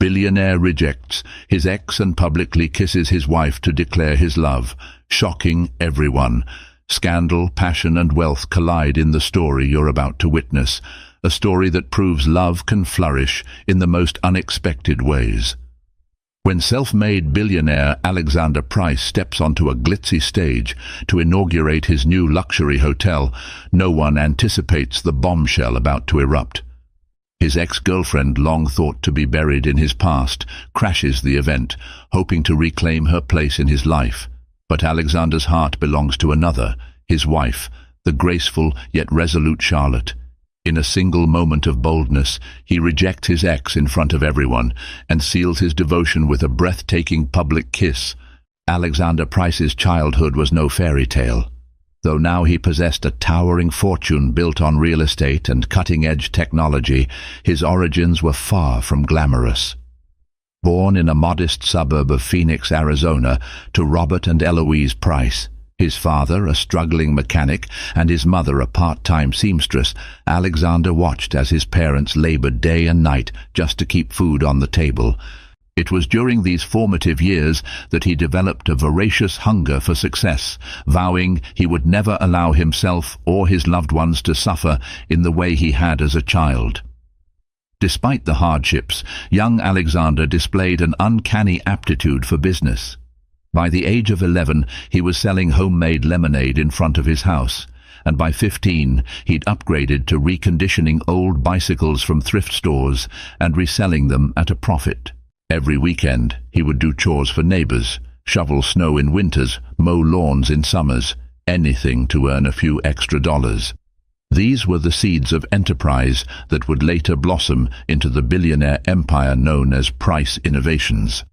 Billionaire rejects his ex and publicly kisses his wife to declare his love, shocking everyone. Scandal, passion and wealth collide in the story you're about to witness, a story that proves love can flourish in the most unexpected ways. When self-made billionaire Alexander Price steps onto a glitzy stage to inaugurate his new luxury hotel, no one anticipates the bombshell about to erupt. His ex-girlfriend, long thought to be buried in his past, crashes the event, hoping to reclaim her place in his life. But Alexander's heart belongs to another, his wife, the graceful yet resolute Charlotte. In a single moment of boldness, he rejects his ex in front of everyone and seals his devotion with a breathtaking public kiss. Alexander Price's childhood was no fairy tale. Though now he possessed a towering fortune built on real estate and cutting-edge technology, his origins were far from glamorous. Born in a modest suburb of Phoenix, Arizona, to Robert and Eloise Price, his father a struggling mechanic and his mother a part-time seamstress, Alexander watched as his parents labored day and night just to keep food on the table. It was during these formative years that he developed a voracious hunger for success, vowing he would never allow himself or his loved ones to suffer in the way he had as a child. Despite the hardships, young Alexander displayed an uncanny aptitude for business. By the age of 11, he was selling homemade lemonade in front of his house, and by 15, he'd upgraded to reconditioning old bicycles from thrift stores and reselling them at a profit. Every weekend, he would do chores for neighbors, shovel snow in winters, mow lawns in summers, anything to earn a few extra dollars. These were the seeds of enterprise that would later blossom into the billionaire empire known as Price Innovations.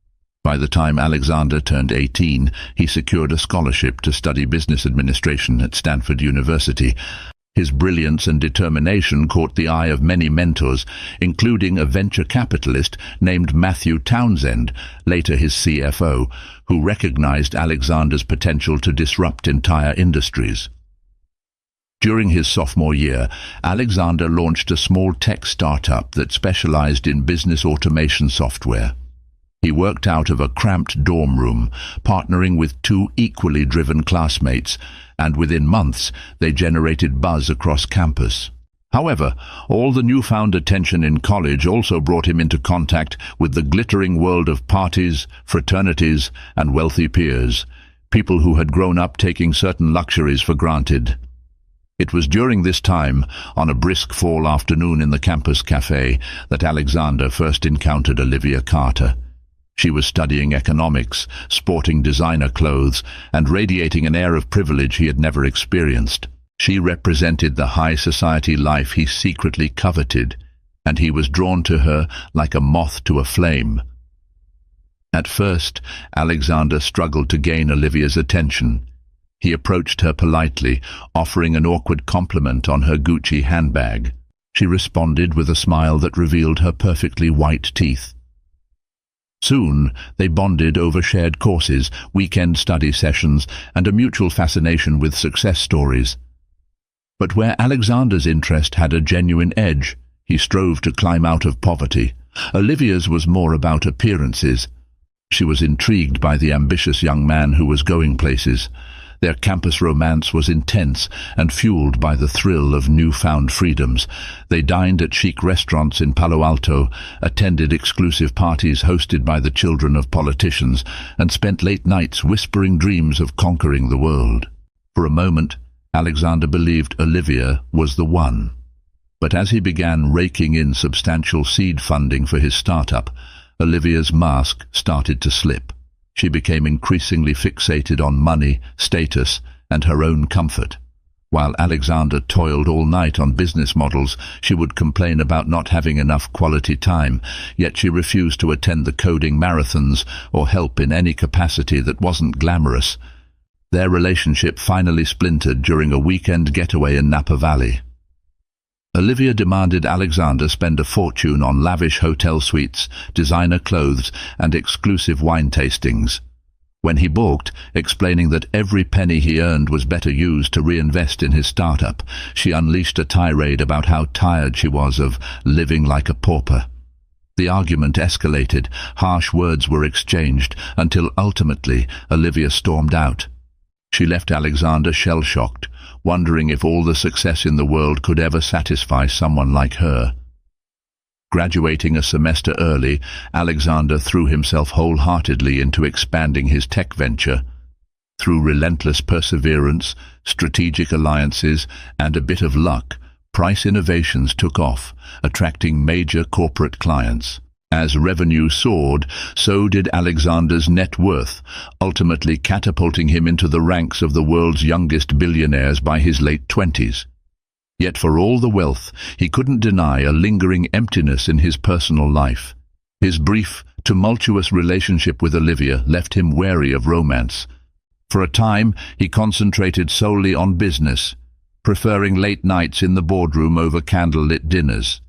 By the time Alexander turned 18, he secured a scholarship to study business administration at Stanford University. His brilliance and determination caught the eye of many mentors, including a venture capitalist named Matthew Townsend, later his CFO, who recognized Alexander's potential to disrupt entire industries. During his sophomore year, Alexander launched a small tech startup that specialized in business automation software. He worked out of a cramped dorm room, partnering with two equally driven classmates, and within months they generated buzz across campus. However, all the newfound attention in college also brought him into contact with the glittering world of parties, fraternities, and wealthy peers, people who had grown up taking certain luxuries for granted. It was during this time, on a brisk fall afternoon in the campus cafe, that Alexander first encountered Olivia Carter. She was studying economics, sporting designer clothes, and radiating an air of privilege he had never experienced. She represented the high society life he secretly coveted, and he was drawn to her like a moth to a flame. At first, Alexander struggled to gain Olivia's attention. He approached her politely, offering an awkward compliment on her Gucci handbag. She responded with a smile that revealed her perfectly white teeth. Soon, they bonded over shared courses, weekend study sessions, and a mutual fascination with success stories. But where Alexander's interest had a genuine edge, he strove to climb out of poverty. Olivia's was more about appearances. She was intrigued by the ambitious young man who was going places. Their campus romance was intense and fueled by the thrill of newfound freedoms. They dined at chic restaurants in Palo Alto, attended exclusive parties hosted by the children of politicians, and spent late nights whispering dreams of conquering the world. For a moment, Alexander believed Olivia was the one. But as he began raking in substantial seed funding for his startup, Olivia's mask started to slip. She became increasingly fixated on money, status, and her own comfort. While Alexander toiled all night on business models, she would complain about not having enough quality time, yet she refused to attend the coding marathons or help in any capacity that wasn't glamorous. Their relationship finally splintered during a weekend getaway in Napa Valley. Olivia demanded Alexander spend a fortune on lavish hotel suites, designer clothes, and exclusive wine tastings. When he balked, explaining that every penny he earned was better used to reinvest in his startup, she unleashed a tirade about how tired she was of living like a pauper. The argument escalated, harsh words were exchanged, until ultimately Olivia stormed out. She left Alexander shell-shocked, wondering if all the success in the world could ever satisfy someone like her. Graduating a semester early, Alexander threw himself wholeheartedly into expanding his tech venture. Through relentless perseverance, strategic alliances, and a bit of luck, Price Innovations took off, attracting major corporate clients. As revenue soared, so did Alexander's net worth, ultimately catapulting him into the ranks of the world's youngest billionaires by his late 20s. Yet for all the wealth, he couldn't deny a lingering emptiness in his personal life. His brief, tumultuous relationship with Olivia left him wary of romance. For a time, he concentrated solely on business, preferring late nights in the boardroom over candlelit dinners.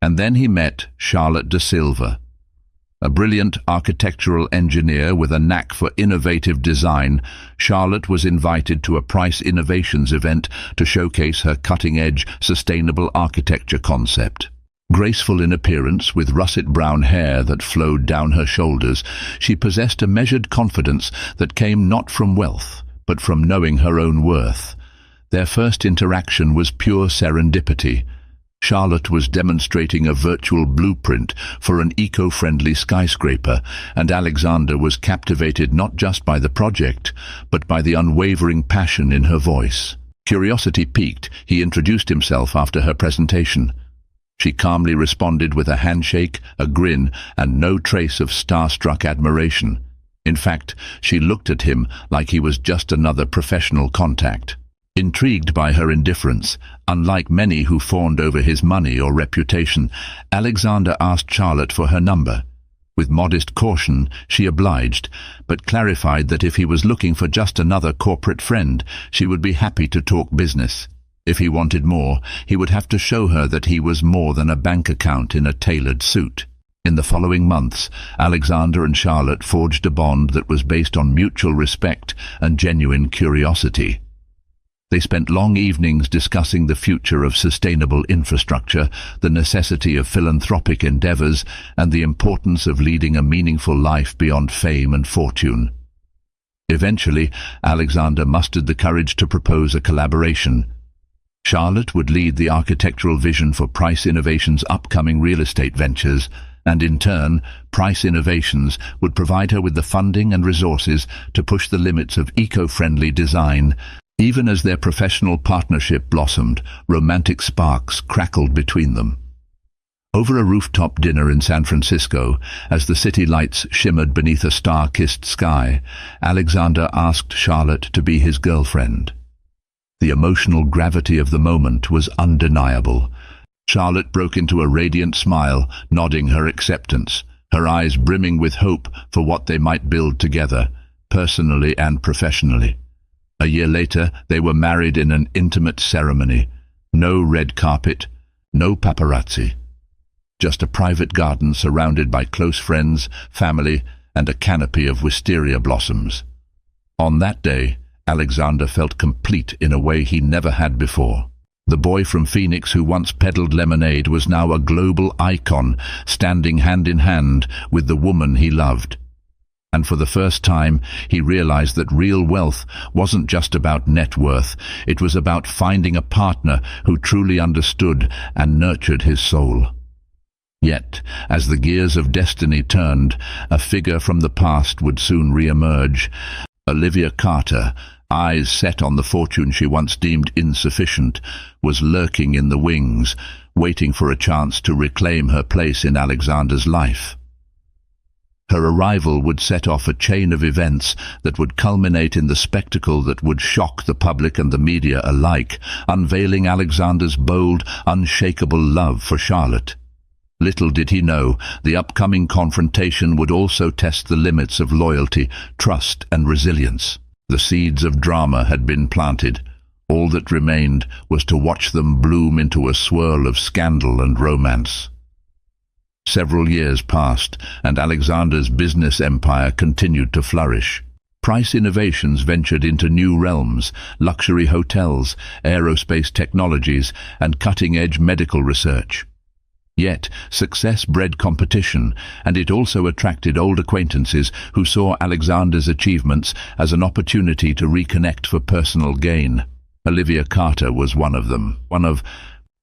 And then he met Charlotte da Silva. A brilliant architectural engineer with a knack for innovative design, Charlotte was invited to a Price Innovations event to showcase her cutting-edge, sustainable architecture concept. Graceful in appearance, with russet brown hair that flowed down her shoulders, she possessed a measured confidence that came not from wealth, but from knowing her own worth. Their first interaction was pure serendipity. Charlotte was demonstrating a virtual blueprint for an eco-friendly skyscraper, and Alexander was captivated not just by the project, but by the unwavering passion in her voice. Curiosity piqued, he introduced himself after her presentation. She calmly responded with a handshake, a grin, and no trace of starstruck admiration. In fact, she looked at him like he was just another professional contact. Intrigued by her indifference, unlike many who fawned over his money or reputation, Alexander asked Charlotte for her number. With modest caution, she obliged, but clarified that if he was looking for just another corporate friend, she would be happy to talk business. If he wanted more, he would have to show her that he was more than a bank account in a tailored suit. In the following months, Alexander and Charlotte forged a bond that was based on mutual respect and genuine curiosity. They spent long evenings discussing the future of sustainable infrastructure, the necessity of philanthropic endeavors, and the importance of leading a meaningful life beyond fame and fortune. Eventually, Alexander mustered the courage to propose a collaboration. Charlotte would lead the architectural vision for Price Innovations' upcoming real estate ventures, and in turn, Price Innovations would provide her with the funding and resources to push the limits of eco-friendly design. Even as their professional partnership blossomed, romantic sparks crackled between them. Over a rooftop dinner in San Francisco, as the city lights shimmered beneath a star-kissed sky, Alexander asked Charlotte to be his girlfriend. The emotional gravity of the moment was undeniable. Charlotte broke into a radiant smile, nodding her acceptance, her eyes brimming with hope for what they might build together, personally and professionally. A year later, they were married in an intimate ceremony. No red carpet, no paparazzi. Just a private garden surrounded by close friends, family, and a canopy of wisteria blossoms. On that day, Alexander felt complete in a way he never had before. The boy from Phoenix who once peddled lemonade was now a global icon, standing hand in hand with the woman he loved. And for the first time, he realized that real wealth wasn't just about net worth, it was about finding a partner who truly understood and nurtured his soul. Yet, as the gears of destiny turned, a figure from the past would soon re-emerge. Olivia Carter, eyes set on the fortune she once deemed insufficient, was lurking in the wings, waiting for a chance to reclaim her place in Alexander's life. Her arrival would set off a chain of events that would culminate in the spectacle that would shock the public and the media alike, unveiling Alexander's bold, unshakable love for Charlotte. Little did he know, the upcoming confrontation would also test the limits of loyalty, trust, and resilience. The seeds of drama had been planted. All that remained was to watch them bloom into a swirl of scandal and romance. Several years passed, and Alexander's business empire continued to flourish. Price Innovations ventured into new realms: luxury hotels, aerospace technologies, and cutting-edge medical research. Yet, success bred competition, and it also attracted old acquaintances who saw Alexander's achievements as an opportunity to reconnect for personal gain. Olivia Carter was one of them.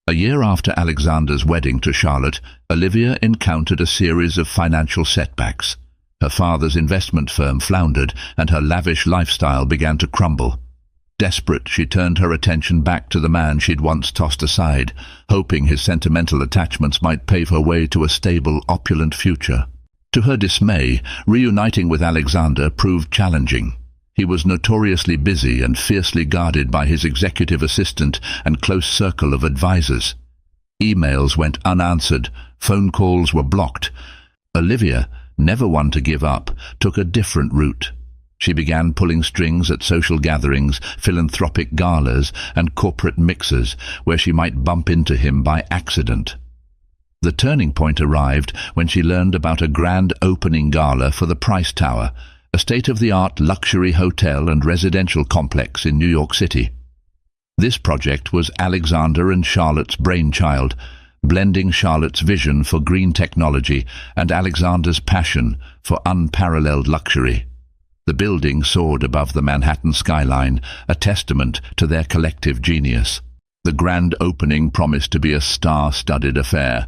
A year after Alexander's wedding to Charlotte, Olivia encountered a series of financial setbacks. Her father's investment firm floundered, and her lavish lifestyle began to crumble. Desperate, she turned her attention back to the man she'd once tossed aside, hoping his sentimental attachments might pave her way to a stable, opulent future. To her dismay, reuniting with Alexander proved challenging. He was notoriously busy and fiercely guarded by his executive assistant and close circle of advisors. Emails went unanswered, phone calls were blocked. Olivia, never one to give up, took a different route. She began pulling strings at social gatherings, philanthropic galas, and corporate mixers, where she might bump into him by accident. The turning point arrived when she learned about a grand opening gala for the Price Tower, a state-of-the-art luxury hotel and residential complex in New York City. This project was Alexander and Charlotte's brainchild, blending Charlotte's vision for green technology and Alexander's passion for unparalleled luxury. The building soared above the Manhattan skyline, a testament to their collective genius. The grand opening promised to be a star-studded affair.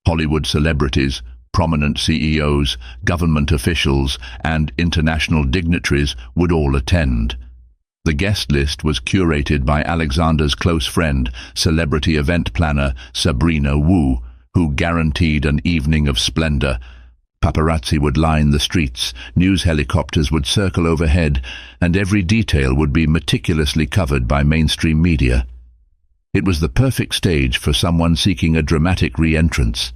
Hollywood celebrities, prominent CEOs, government officials, and international dignitaries would all attend. The guest list was curated by Alexander's close friend, celebrity event planner Sabrina Wu, who guaranteed an evening of splendor. Paparazzi would line the streets, news helicopters would circle overhead, and every detail would be meticulously covered by mainstream media. It was the perfect stage for someone seeking a dramatic re-entrance.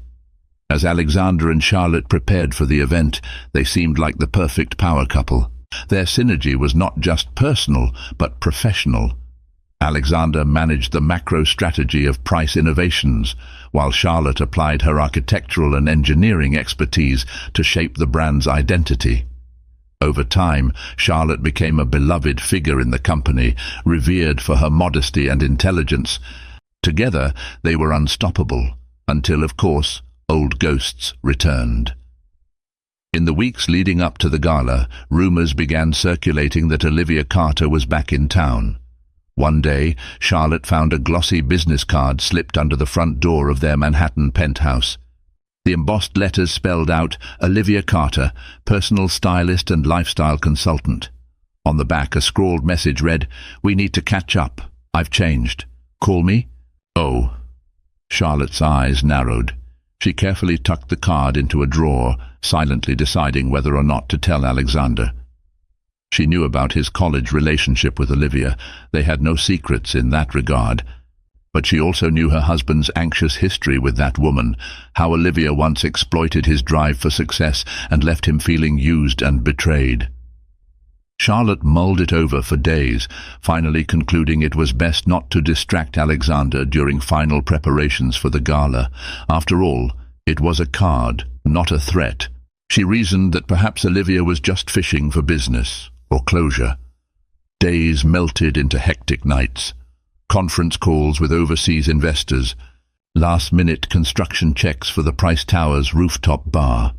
As Alexander and Charlotte prepared for the event, they seemed like the perfect power couple. Their synergy was not just personal, but professional. Alexander managed the macro strategy of Price Innovations, while Charlotte applied her architectural and engineering expertise to shape the brand's identity. Over time, Charlotte became a beloved figure in the company, revered for her modesty and intelligence. Together, they were unstoppable, until, of course, old ghosts returned. In the weeks leading up to the gala, rumors began circulating that Olivia Carter was back in town. One day, Charlotte found a glossy business card slipped under the front door of their Manhattan penthouse. The embossed letters spelled out, Olivia Carter, personal stylist and lifestyle consultant. On the back, a scrawled message read, "We need to catch up. I've changed. Call me." Oh. Charlotte's eyes narrowed. She carefully tucked the card into a drawer, silently deciding whether or not to tell Alexander. She knew about his college relationship with Olivia. They had no secrets in that regard. But she also knew her husband's anxious history with that woman, how Olivia once exploited his drive for success and left him feeling used and betrayed. Charlotte mulled it over for days, finally concluding it was best not to distract Alexander during final preparations for the gala. After all, it was a card, not a threat. She reasoned that perhaps Olivia was just fishing for business or closure. Days melted into hectic nights. Conference calls with overseas investors, last-minute construction checks for the Price Tower's rooftop bar.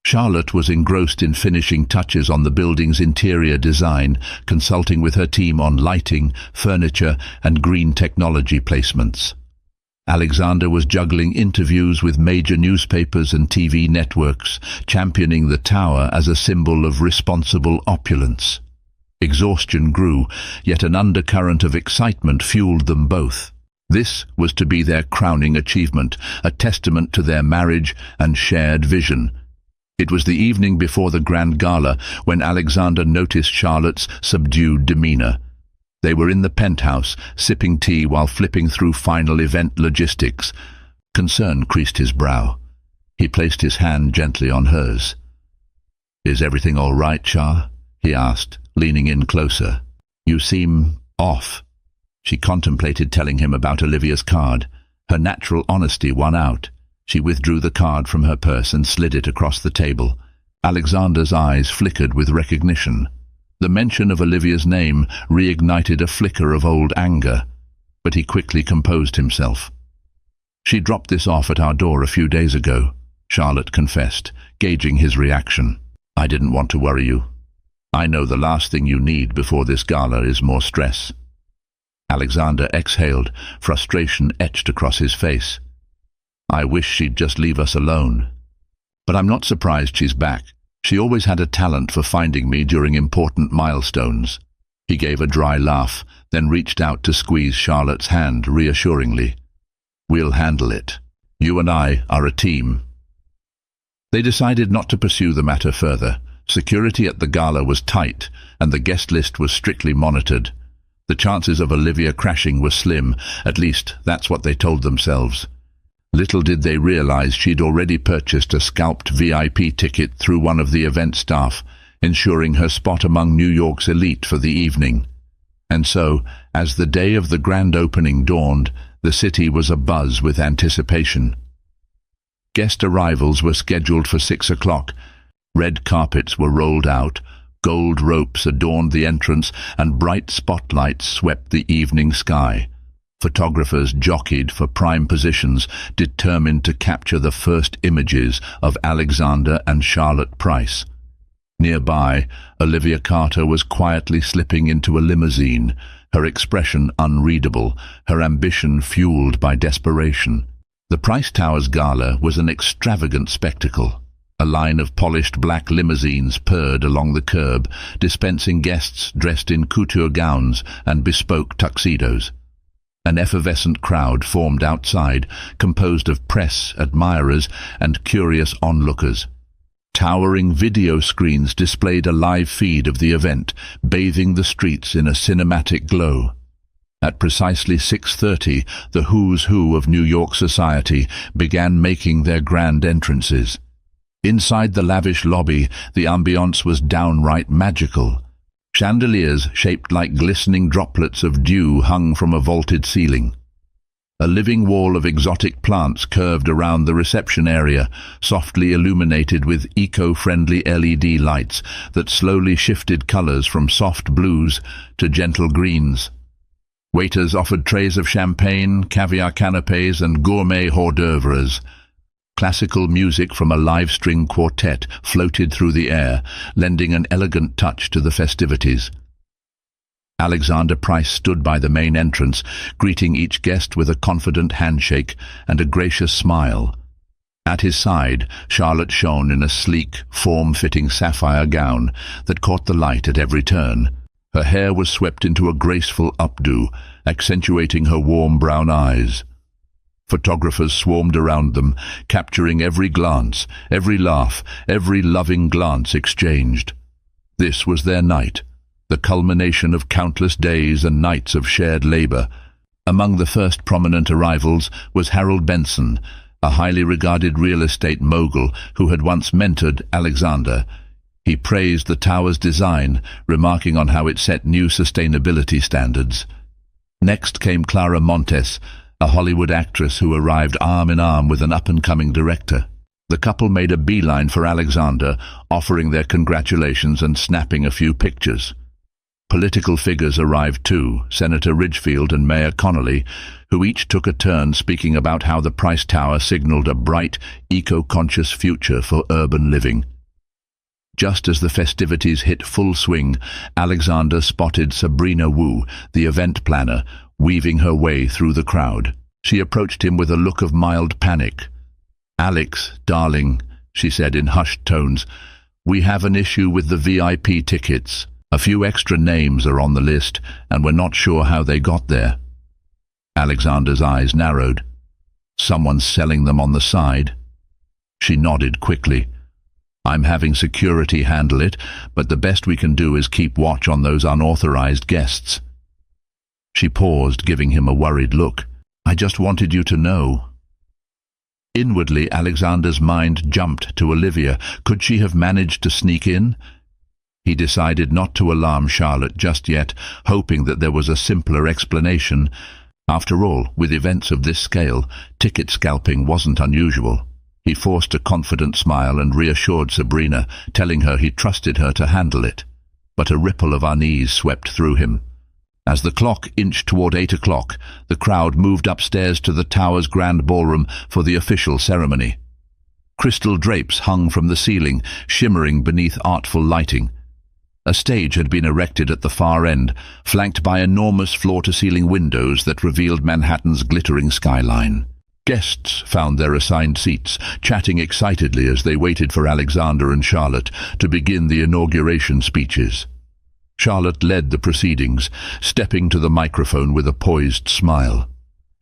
Charlotte was engrossed in finishing touches on the building's interior design, consulting with her team on lighting, furniture, and green technology placements. Alexander was juggling interviews with major newspapers and TV networks, championing the tower as a symbol of responsible opulence. Exhaustion grew, yet an undercurrent of excitement fueled them both. This was to be their crowning achievement, a testament to their marriage and shared vision. It was the evening before the grand gala when Alexander noticed Charlotte's subdued demeanor. They were in the penthouse, sipping tea while flipping through final event logistics. Concern creased his brow. He placed his hand gently on hers. "Is everything all right, Char?" he asked, leaning in closer. "You seem off." She contemplated telling him about Olivia's card. Her natural honesty won out. She withdrew the card from her purse and slid it across the table. Alexander's eyes flickered with recognition. The mention of Olivia's name reignited a flicker of old anger, but he quickly composed himself. She dropped this off at our door a few days ago, Charlotte confessed, gauging his reaction. I didn't want to worry you. I know the last thing you need before this gala is more stress. Alexander exhaled, frustration etched across his face. I wish she'd just leave us alone. But I'm not surprised she's back. She always had a talent for finding me during important milestones. He gave a dry laugh, then reached out to squeeze Charlotte's hand reassuringly. We'll handle it. You and I are a team. They decided not to pursue the matter further. Security at the gala was tight, and the guest list was strictly monitored. The chances of Olivia crashing were slim, at least that's what they told themselves. Little did they realize she'd already purchased a scalped VIP ticket through one of the event staff, ensuring her spot among New York's elite for the evening. And so, as the day of the grand opening dawned, the city was abuzz with anticipation. Guest arrivals were scheduled for 6 o'clock. Red carpets were rolled out, gold ropes adorned the entrance, and bright spotlights swept the evening sky. Photographers jockeyed for prime positions, determined to capture the first images of Alexander and Charlotte Price. Nearby, Olivia Carter was quietly slipping into a limousine, her expression unreadable, her ambition fueled by desperation. The Price Towers Gala was an extravagant spectacle. A line of polished black limousines purred along the curb, dispensing guests dressed in couture gowns and bespoke tuxedos. An effervescent crowd formed outside, composed of press, admirers, and curious onlookers. Towering video screens displayed a live feed of the event, bathing the streets in a cinematic glow. At precisely 6:30, the who's who of New York society began making their grand entrances. Inside the lavish lobby, the ambiance was downright magical. Chandeliers shaped like glistening droplets of dew hung from a vaulted ceiling. A living wall of exotic plants curved around the reception area, softly illuminated with eco-friendly LED lights that slowly shifted colors from soft blues to gentle greens. Waiters offered trays of champagne, caviar canapés, and gourmet hors d'oeuvres. Classical music from a live-string quartet floated through the air, lending an elegant touch to the festivities. Alexander Price stood by the main entrance, greeting each guest with a confident handshake and a gracious smile. At his side, Charlotte shone in a sleek, form-fitting sapphire gown that caught the light at every turn. Her hair was swept into a graceful updo, accentuating her warm brown eyes. Photographers swarmed around them, capturing every glance, every laugh, every loving glance exchanged. This was their night, the culmination of countless days and nights of shared labor. Among the first prominent arrivals was Harold Benson, a highly regarded real estate mogul who had once mentored Alexander. He praised the tower's design, remarking on how it set new sustainability standards. Next came Clara Montes, a Hollywood actress who arrived arm in arm with an up-and-coming director. The couple made a beeline for Alexander, offering their congratulations and snapping a few pictures. Political figures arrived too, Senator Ridgefield and Mayor Connolly, who each took a turn speaking about how the Price Tower signaled a bright, eco-conscious future for urban living. Just as the festivities hit full swing, Alexander spotted Sabrina Wu, the event planner, weaving her way through the crowd. She approached him with a look of mild panic. "Alex, darling," she said in hushed tones, "we have an issue with the VIP tickets. A few extra names are on the list, and we're not sure how they got there." Alexander's eyes narrowed. "Someone's selling them on the side?" She nodded quickly. "I'm having security handle it, but the best we can do is keep watch on those unauthorized guests." She paused, giving him a worried look. "I just wanted you to know." Inwardly, Alexander's mind jumped to Olivia. Could she have managed to sneak in? He decided not to alarm Charlotte just yet, hoping that there was a simpler explanation. After all, with events of this scale, ticket scalping wasn't unusual. He forced a confident smile and reassured Sabrina, telling her he trusted her to handle it. But a ripple of unease swept through him. As the clock inched toward 8 o'clock, the crowd moved upstairs to the tower's grand ballroom for the official ceremony. Crystal drapes hung from the ceiling, shimmering beneath artful lighting. A stage had been erected at the far end, flanked by enormous floor-to-ceiling windows that revealed Manhattan's glittering skyline. Guests found their assigned seats, chatting excitedly as they waited for Alexander and Charlotte to begin the inauguration speeches. Charlotte led the proceedings, stepping to the microphone with a poised smile.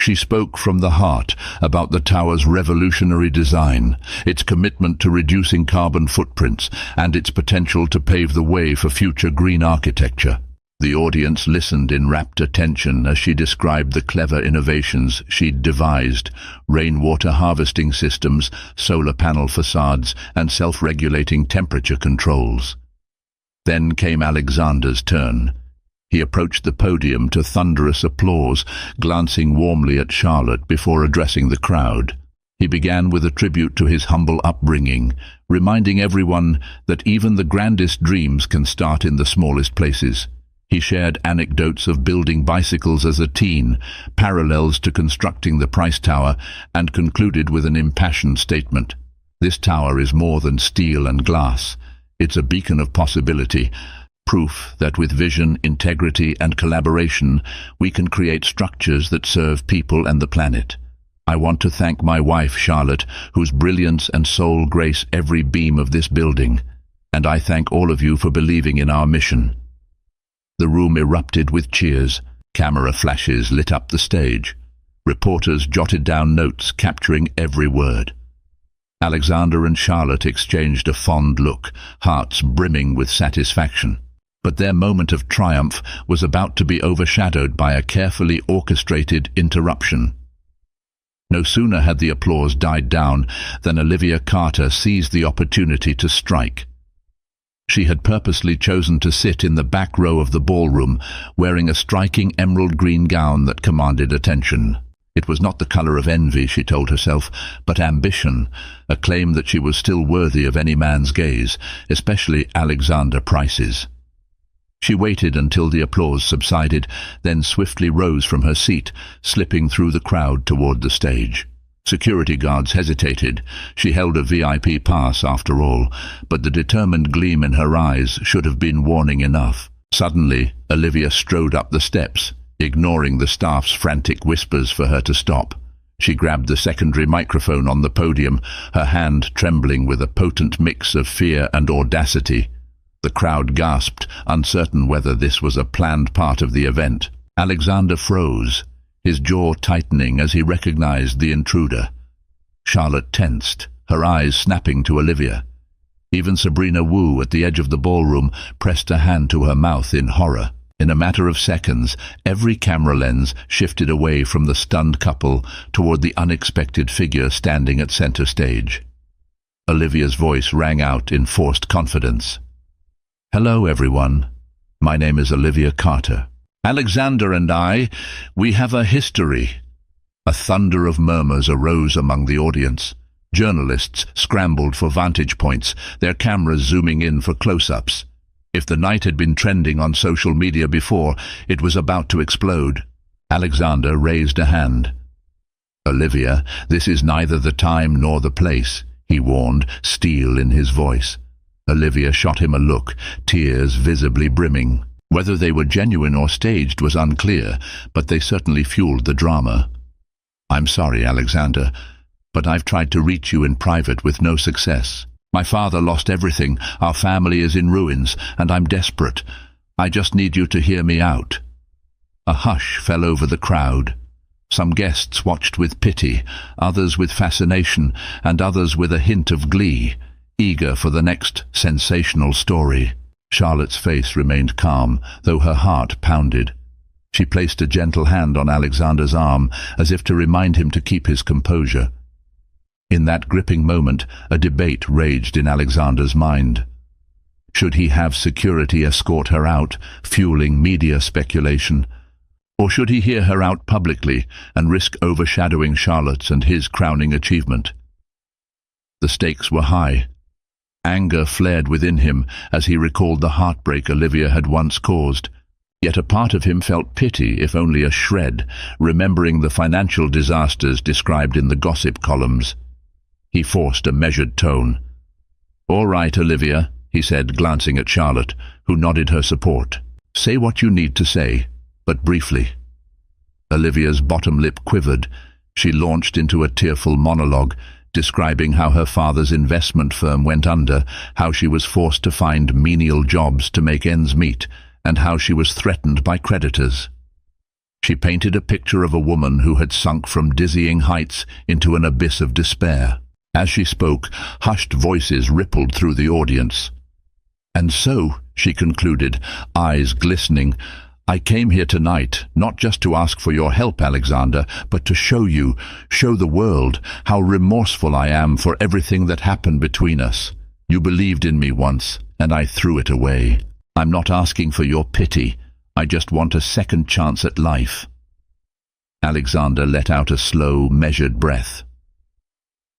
She spoke from the heart about the tower's revolutionary design, its commitment to reducing carbon footprints, and its potential to pave the way for future green architecture. The audience listened in rapt attention as she described the clever innovations she'd devised: rainwater harvesting systems, solar panel facades, and self-regulating temperature controls. Then came Alexander's turn. He approached the podium to thunderous applause, glancing warmly at Charlotte before addressing the crowd. He began with a tribute to his humble upbringing, reminding everyone that even the grandest dreams can start in the smallest places. He shared anecdotes of building bicycles as a teen, parallels to constructing the Price Tower, and concluded with an impassioned statement. "This tower is more than steel and glass. It's a beacon of possibility, proof that with vision, integrity, and collaboration, we can create structures that serve people and the planet. I want to thank my wife, Charlotte, whose brilliance and soul grace every beam of this building. And I thank all of you for believing in our mission." The room erupted with cheers. Camera flashes lit up the stage. Reporters jotted down notes, capturing every word. Alexander and Charlotte exchanged a fond look, hearts brimming with satisfaction. But their moment of triumph was about to be overshadowed by a carefully orchestrated interruption. No sooner had the applause died down than Olivia Carter seized the opportunity to strike. She had purposely chosen to sit in the back row of the ballroom, wearing a striking emerald green gown that commanded attention. It was not the color of envy, she told herself, but ambition, a claim that she was still worthy of any man's gaze, especially Alexander Price's. She waited until the applause subsided, then swiftly rose from her seat, slipping through the crowd toward the stage. Security guards hesitated. She held a VIP pass after all, but the determined gleam in her eyes should have been warning enough. Suddenly, Olivia strode up the steps, ignoring the staff's frantic whispers for her to stop. She grabbed the secondary microphone on the podium, her hand trembling with a potent mix of fear and audacity. The crowd gasped, uncertain whether this was a planned part of the event. Alexander froze, his jaw tightening as he recognized the intruder. Charlotte tensed, her eyes snapping to Olivia. Even Sabrina Wu at the edge of the ballroom pressed a hand to her mouth in horror. In a matter of seconds, every camera lens shifted away from the stunned couple toward the unexpected figure standing at center stage. Olivia's voice rang out in forced confidence. "Hello, everyone. My name is Olivia Carter. Alexander and we have a history." A thunder of murmurs arose among the audience. Journalists scrambled for vantage points, their cameras zooming in for close-ups. If the night had been trending on social media before, it was about to explode. Alexander raised a hand. "Olivia, this is neither the time nor the place," he warned, steel in his voice. Olivia shot him a look, tears visibly brimming. Whether they were genuine or staged was unclear, but they certainly fueled the drama. "I'm sorry, Alexander, but I've tried to reach you in private with no success. My father lost everything, our family is in ruins, and I'm desperate. I just need you to hear me out." A hush fell over the crowd. Some guests watched with pity, others with fascination, and others with a hint of glee, eager for the next sensational story. Charlotte's face remained calm, though her heart pounded. She placed a gentle hand on Alexander's arm, as if to remind him to keep his composure. In that gripping moment, a debate raged in Alexander's mind. Should he have security escort her out, fueling media speculation? Or should he hear her out publicly and risk overshadowing Charlotte's and his crowning achievement? The stakes were high. Anger flared within him as he recalled the heartbreak Olivia had once caused. Yet a part of him felt pity, if only a shred, remembering the financial disasters described in the gossip columns. He forced a measured tone. "All right, Olivia," he said, glancing at Charlotte, who nodded her support. "Say what you need to say, but briefly." Olivia's bottom lip quivered. She launched into a tearful monologue, describing how her father's investment firm went under, how she was forced to find menial jobs to make ends meet, and how she was threatened by creditors. She painted a picture of a woman who had sunk from dizzying heights into an abyss of despair. As she spoke, hushed voices rippled through the audience. "And so," she concluded, eyes glistening, "I came here tonight, not just to ask for your help, Alexander, but to show the world, how remorseful I am for everything that happened between us. You believed in me once, and I threw it away. I'm not asking for your pity. I just want a second chance at life." Alexander let out a slow, measured breath.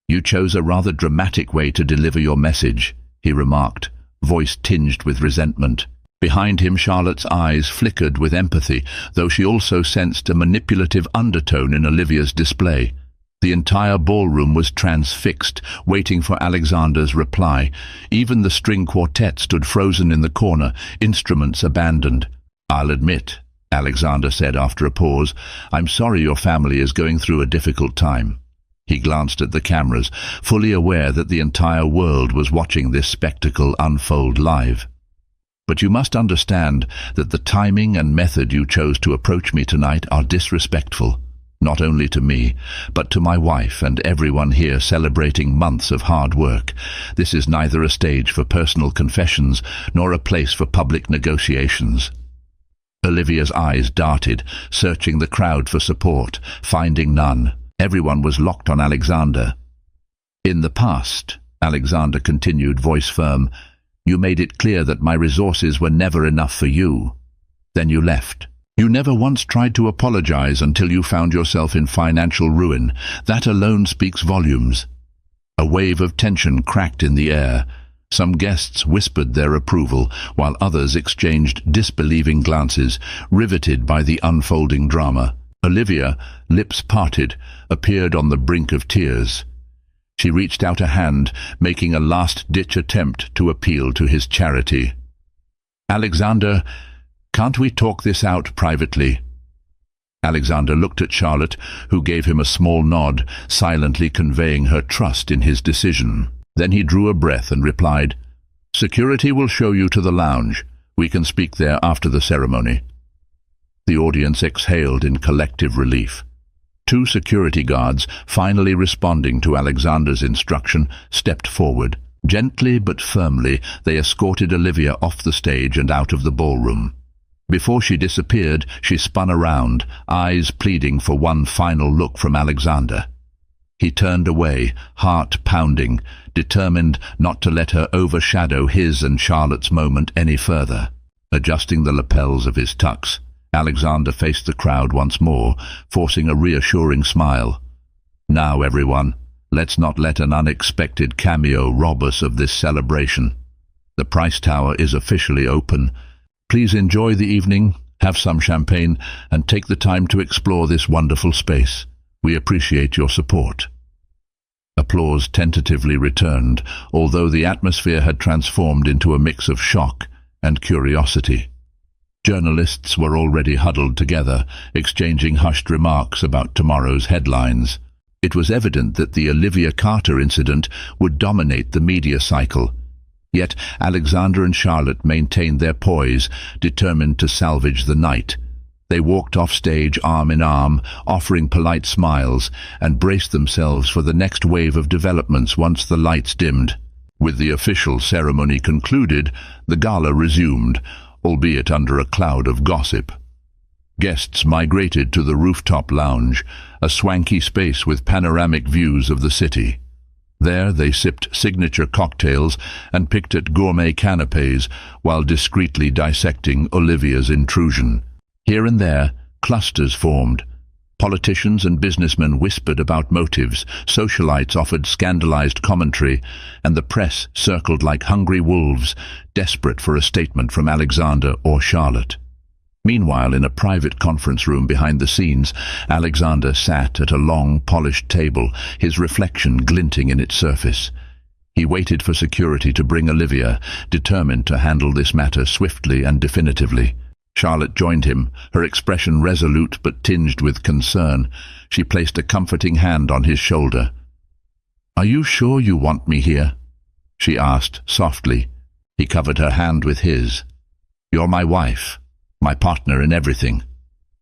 "You chose a rather dramatic way to deliver your message," he remarked, voice tinged with resentment. Behind him, Charlotte's eyes flickered with empathy, though she also sensed a manipulative undertone in Olivia's display. The entire ballroom was transfixed, waiting for Alexander's reply. Even the string quartet stood frozen in the corner, instruments abandoned. "I'll admit," Alexander said after a pause, "I'm sorry your family is going through a difficult time." He glanced at the cameras, fully aware that the entire world was watching this spectacle unfold live. "But you must understand that the timing and method you chose to approach me tonight are disrespectful. Not only to me, but to my wife and everyone here celebrating months of hard work. This is neither a stage for personal confessions nor a place for public negotiations." Olivia's eyes darted, searching the crowd for support, finding none. Everyone was locked on Alexander. "In the past," Alexander continued, voice firm, "you made it clear that my resources were never enough for you. Then you left. You never once tried to apologize until you found yourself in financial ruin. That alone speaks volumes." A wave of tension cracked in the air. Some guests whispered their approval, while others exchanged disbelieving glances, riveted by the unfolding drama. Olivia, lips parted, appeared on the brink of tears. She reached out a hand, making a last-ditch attempt to appeal to his charity. "Alexander, can't we talk this out privately?" Alexander looked at Charlotte, who gave him a small nod, silently conveying her trust in his decision. Then he drew a breath and replied, "Security will show you to the lounge. We can speak there after the ceremony." The audience exhaled in collective relief. 2 security guards, finally responding to Alexander's instruction, stepped forward. Gently but firmly, they escorted Olivia off the stage and out of the ballroom. Before she disappeared, she spun around, eyes pleading for one final look from Alexander. He turned away, heart pounding, determined not to let her overshadow his and Charlotte's moment any further. Adjusting the lapels of his tux, Alexander faced the crowd once more, forcing a reassuring smile. "Now, everyone, let's not let an unexpected cameo rob us of this celebration. The Price Tower is officially open. Please enjoy the evening, have some champagne, and take the time to explore this wonderful space. We appreciate your support." Applause tentatively returned, although the atmosphere had transformed into a mix of shock and curiosity. Journalists were already huddled together, exchanging hushed remarks about tomorrow's headlines. It was evident that the Olivia Carter incident would dominate the media cycle. Yet Alexander and Charlotte maintained their poise, determined to salvage the night. They walked off stage arm in arm, offering polite smiles, and braced themselves for the next wave of developments once the lights dimmed. With the official ceremony concluded, the gala resumed, albeit under a cloud of gossip. Guests migrated to the rooftop lounge, a swanky space with panoramic views of the city. There they sipped signature cocktails and picked at gourmet canapés while discreetly dissecting Olivia's intrusion. Here and there, clusters formed. Politicians and businessmen whispered about motives, socialites offered scandalized commentary, and the press circled like hungry wolves, desperate for a statement from Alexander or Charlotte. Meanwhile, in a private conference room behind the scenes, Alexander sat at a long, polished table, his reflection glinting in its surface. He waited for security to bring Olivia, determined to handle this matter swiftly and definitively. Charlotte joined him, her expression resolute but tinged with concern. She placed a comforting hand on his shoulder. "Are you sure you want me here?" she asked softly. He covered her hand with his. "You're my wife, my partner in everything.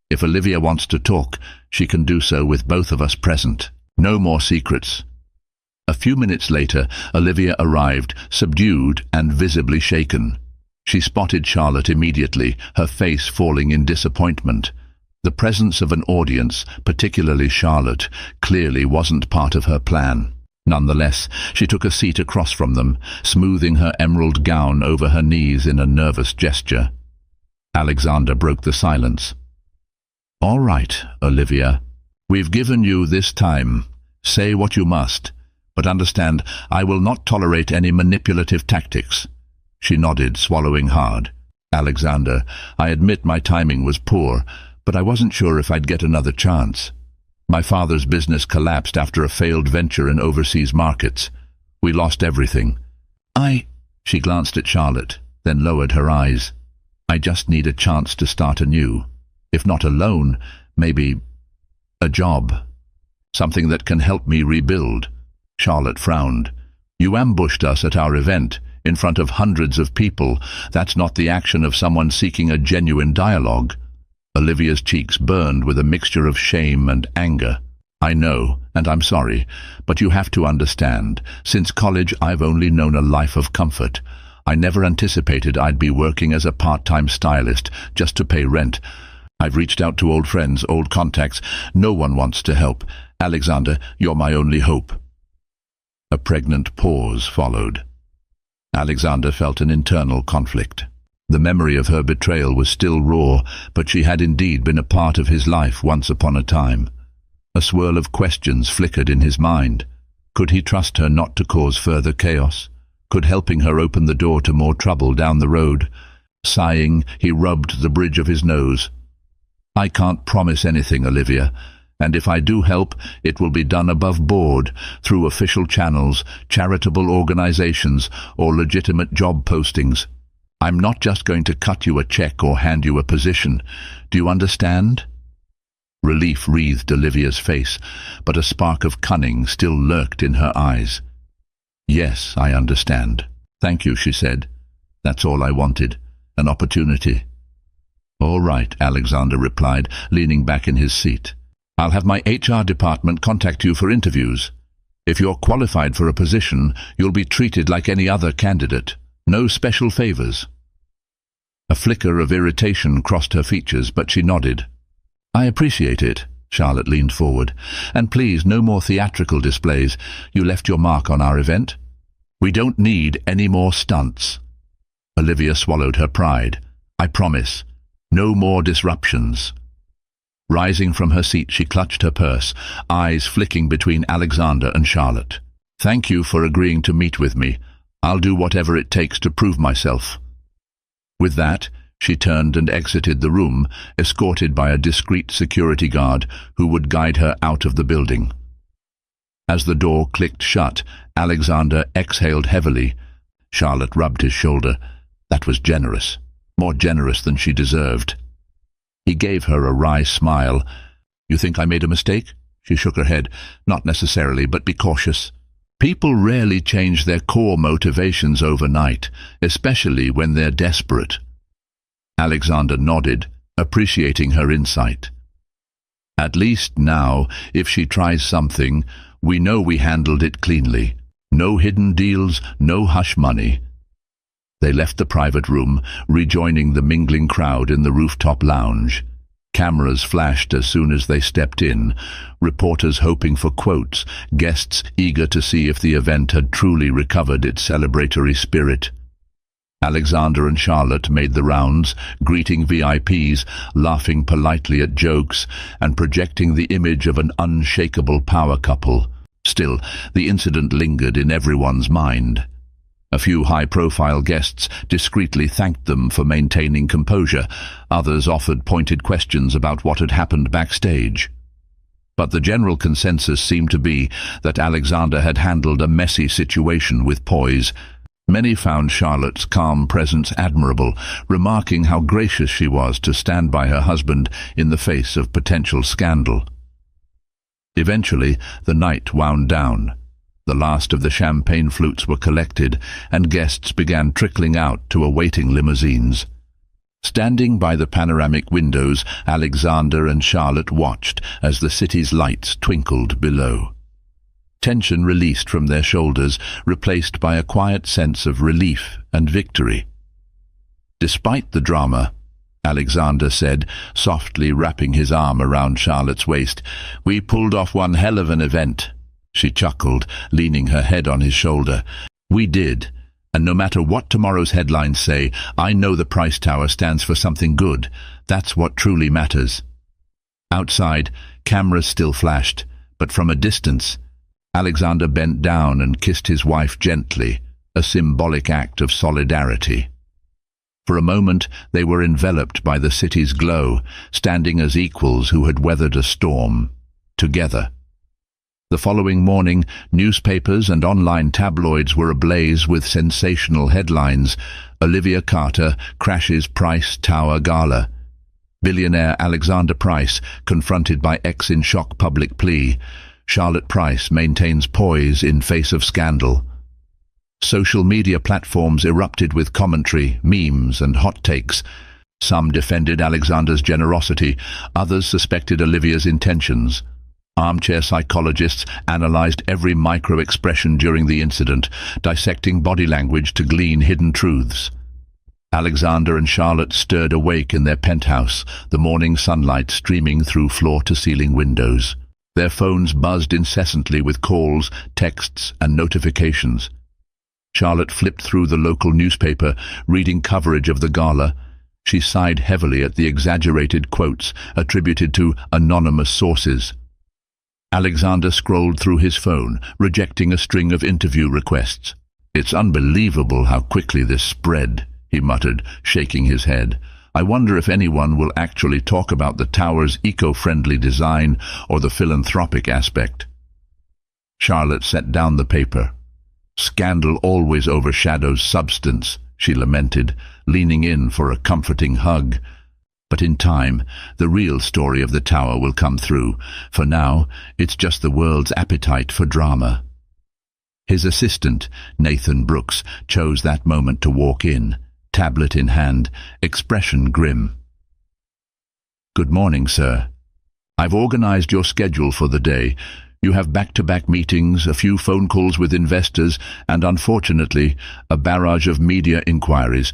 If Olivia wants to talk, she can do so with both of us present. No more secrets." A few minutes later, Olivia arrived, subdued and visibly shaken. She spotted Charlotte immediately, her face falling in disappointment. The presence of an audience, particularly Charlotte, clearly wasn't part of her plan. Nonetheless, she took a seat across from them, smoothing her emerald gown over her knees in a nervous gesture. Alexander broke the silence. "All right, Olivia. We've given you this time. Say what you must, but understand I will not tolerate any manipulative tactics." She nodded, swallowing hard. "Alexander, I admit my timing was poor, but I wasn't sure if I'd get another chance. My father's business collapsed after a failed venture in overseas markets. We lost everything. She glanced at Charlotte, then lowered her eyes. "I just need a chance to start anew. If not alone, maybe a job. Something that can help me rebuild." Charlotte frowned. "You ambushed us at our event, in front of hundreds of people. That's not the action of someone seeking a genuine dialogue." Olivia's cheeks burned with a mixture of shame and anger. "I know, and I'm sorry, but you have to understand. Since college, I've only known a life of comfort. I never anticipated I'd be working as a part-time stylist just to pay rent. I've reached out to old friends, old contacts. No one wants to help. Alexander, you're my only hope." A pregnant pause followed. Alexander felt an internal conflict. The memory of her betrayal was still raw, but she had indeed been a part of his life once upon a time. A swirl of questions flickered in his mind. Could he trust her not to cause further chaos? Could helping her open the door to more trouble down the road? Sighing, he rubbed the bridge of his nose. "I can't promise anything, Olivia, and if I do help, it will be done above board, through official channels, charitable organizations, or legitimate job postings. I'm not just going to cut you a check or hand you a position. Do you understand?" Relief wreathed Olivia's face, but a spark of cunning still lurked in her eyes. "Yes, I understand. Thank you," she said. "That's all I wanted. An opportunity." "All right," Alexander replied, leaning back in his seat. "I'll have my HR department contact you for interviews. If you're qualified for a position, you'll be treated like any other candidate. No special favors." A flicker of irritation crossed her features, but she nodded. "I appreciate it." Charlotte leaned forward. "And please, no more theatrical displays. You left your mark on our event. We don't need any more stunts." Olivia swallowed her pride. "I promise. No more disruptions." Rising from her seat, she clutched her purse, eyes flicking between Alexander and Charlotte. "Thank you for agreeing to meet with me. I'll do whatever it takes to prove myself." With that, she turned and exited the room, escorted by a discreet security guard who would guide her out of the building. As the door clicked shut, Alexander exhaled heavily. Charlotte rubbed his shoulder. That was generous, more generous than she deserved. He gave her a wry smile. "You think I made a mistake?" She shook her head. "Not necessarily, but be cautious. People rarely change their core motivations overnight, especially when they're desperate." Alexander nodded, appreciating her insight. "At least now, if she tries something, we know we handled it cleanly. No hidden deals, no hush money." They left the private room, rejoining the mingling crowd in the rooftop lounge. Cameras flashed as soon as they stepped in, reporters hoping for quotes, guests eager to see if the event had truly recovered its celebratory spirit. Alexander and Charlotte made the rounds, greeting VIPs, laughing politely at jokes, and projecting the image of an unshakable power couple. Still, the incident lingered in everyone's mind. A few high-profile guests discreetly thanked them for maintaining composure. Others offered pointed questions about what had happened backstage. But the general consensus seemed to be that Alexander had handled a messy situation with poise. Many found Charlotte's calm presence admirable, remarking how gracious she was to stand by her husband in the face of potential scandal. Eventually, the night wound down. The last of the champagne flutes were collected, and guests began trickling out to awaiting limousines. Standing by the panoramic windows, Alexander and Charlotte watched as the city's lights twinkled below. Tension released from their shoulders, replaced by a quiet sense of relief and victory. Despite the drama, Alexander said, softly wrapping his arm around Charlotte's waist, "We pulled off one hell of an event." She chuckled, leaning her head on his shoulder. "We did, and no matter what tomorrow's headlines say, I know the Price Tower stands for something good. That's what truly matters." Outside, cameras still flashed, but from a distance, Alexander bent down and kissed his wife gently, a symbolic act of solidarity. For a moment, they were enveloped by the city's glow, standing as equals who had weathered a storm, together. The following morning, newspapers and online tabloids were ablaze with sensational headlines. Olivia Carter crashes Price Tower Gala. Billionaire Alexander Price confronted by ex in shock public plea. Charlotte Price maintains poise in face of scandal. Social media platforms erupted with commentary, memes, and hot takes. Some defended Alexander's generosity, others suspected Olivia's intentions. Armchair psychologists analyzed every micro-expression during the incident, dissecting body language to glean hidden truths. Alexander and Charlotte stirred awake in their penthouse, the morning sunlight streaming through floor-to-ceiling windows. Their phones buzzed incessantly with calls, texts, and notifications. Charlotte flipped through the local newspaper, reading coverage of the gala. She sighed heavily at the exaggerated quotes attributed to anonymous sources. Alexander scrolled through his phone, rejecting a string of interview requests. "It's unbelievable how quickly this spread," he muttered, shaking his head. "I wonder if anyone will actually talk about the tower's eco-friendly design or the philanthropic aspect." Charlotte set down the paper. "Scandal always overshadows substance," she lamented, leaning in for a comforting hug. "But in time, the real story of the tower will come through. For now, it's just the world's appetite for drama." His assistant, Nathan Brooks, chose that moment to walk in, tablet in hand, expression grim. "Good morning, sir. I've organized your schedule for the day. You have back-to-back meetings, a few phone calls with investors, and unfortunately, a barrage of media inquiries.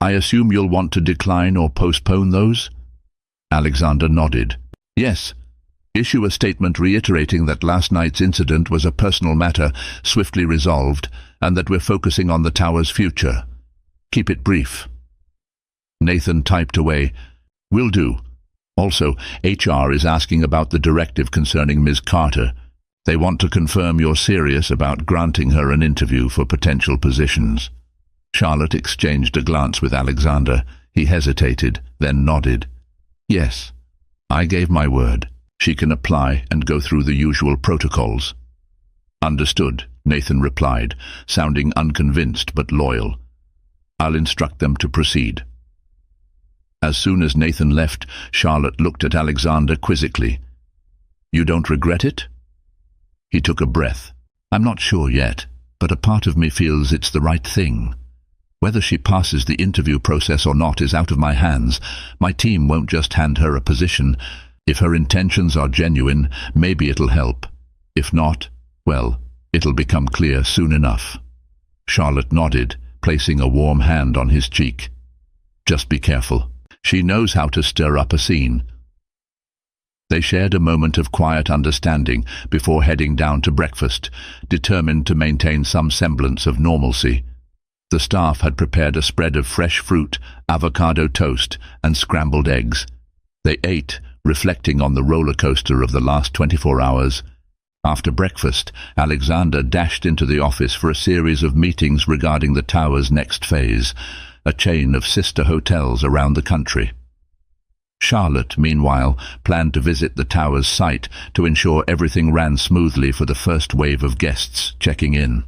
I assume you'll want to decline or postpone those?" Alexander nodded. "Yes. Issue a statement reiterating that last night's incident was a personal matter, swiftly resolved, and that we're focusing on the tower's future. Keep it brief." Nathan typed away. "Will do. Also, HR is asking about the directive concerning Ms. Carter. They want to confirm you're serious about granting her an interview for potential positions." Charlotte exchanged a glance with Alexander. He hesitated, then nodded. "Yes, I gave my word. She can apply and go through the usual protocols." "Understood," Nathan replied, sounding unconvinced but loyal. "I'll instruct them to proceed." As soon as Nathan left, Charlotte looked at Alexander quizzically. "You don't regret it?" He took a breath. "I'm not sure yet, but a part of me feels it's the right thing. Whether she passes the interview process or not is out of my hands. My team won't just hand her a position. If her intentions are genuine, maybe it'll help. If not, well, it'll become clear soon enough." Charlotte nodded, placing a warm hand on his cheek. "Just be careful. She knows how to stir up a scene." They shared a moment of quiet understanding before heading down to breakfast, determined to maintain some semblance of normalcy. The staff had prepared a spread of fresh fruit, avocado toast, and scrambled eggs. They ate, reflecting on the roller coaster of the last 24 hours. After breakfast, Alexander dashed into the office for a series of meetings regarding the tower's next phase, a chain of sister hotels around the country. Charlotte, meanwhile, planned to visit the tower's site to ensure everything ran smoothly for the first wave of guests checking in.